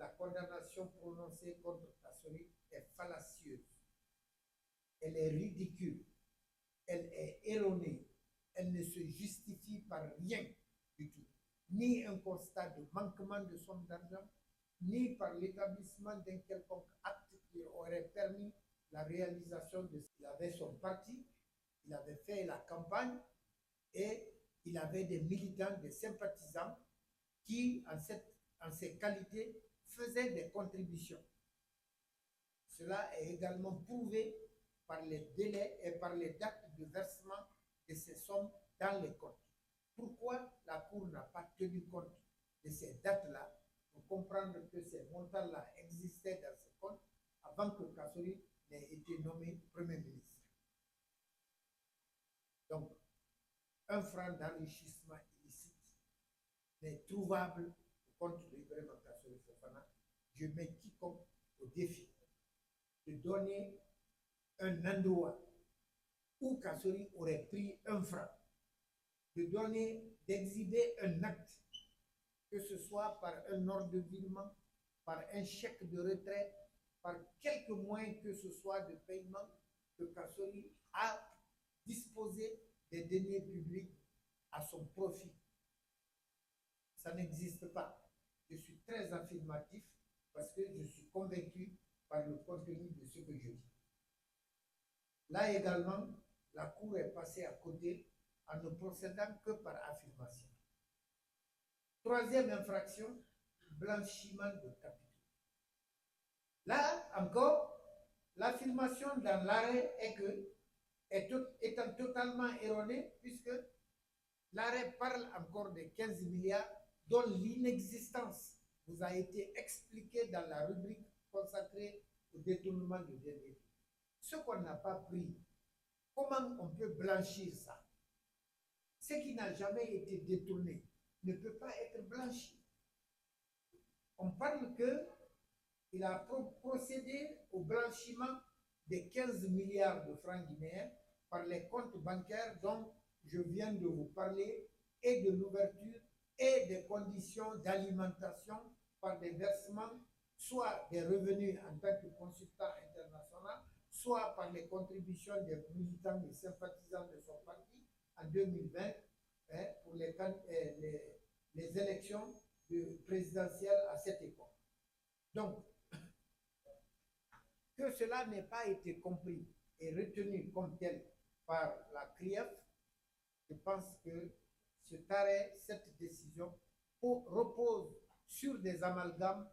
condamnation prononcée contre Kassori est fallacieuse, elle est ridicule, elle est erronée, elle ne se justifie par rien du tout, ni un constat de manquement de somme d'argent, ni par l'établissement d'un quelconque acte qui aurait permis la réalisation de ce qu'il avait son parti, il avait fait la campagne et il avait des militants, des sympathisants qui, en ces qualités, faisaient des contributions. Cela est également prouvé par les délais et par les dates de versement de ces sommes dans les comptes. Pourquoi la Cour n'a pas tenu compte de ces dates-là pour comprendre que ces montants-là existaient dans ces comptes avant que Kassori n'ait été nommé Premier ministre? Donc, un franc d'enrichissement illicite n'est trouvable au compte de Ibrahima Kassori Fofana. Je mets quiconque au défi de donner un endroit où Kassori aurait pris un franc, d'exhiber un acte, que ce soit par un ordre de virement, par un chèque de retrait, par quelque moyen que ce soit de paiement, que Kassori a disposé des deniers publics à son profit. Ça n'existe pas. Je suis très affirmatif parce que je suis convaincu par le contenu de ce que je dis. Là également, la Cour est passée à côté en ne procédant que par affirmation. Troisième infraction, blanchiment de capitaux. Là encore, l'affirmation dans l'arrêt est que, étant totalement erronée, puisque l'arrêt parle encore de 15 milliards dont l'inexistence vous a été expliquée dans la rubrique consacrée au détournement de deniers. Ce qu'on n'a pas pris, comment on peut blanchir ça? Ce qui n'a jamais été détourné ne peut pas être blanchi. On parle qu'il a procédé au blanchiment de 15 milliards de francs guinéens par les comptes bancaires dont je viens de vous parler et de l'ouverture et des conditions d'alimentation par des versements, soit des revenus en tant que consultant international, soit par les contributions des militants et sympathisants de son parti en 2020 pour les élections présidentielles à cette époque. Donc, que cela n'ait pas été compris et retenu comme tel par la CRIEF, je pense que cet arrêt, cette décision repose sur des amalgames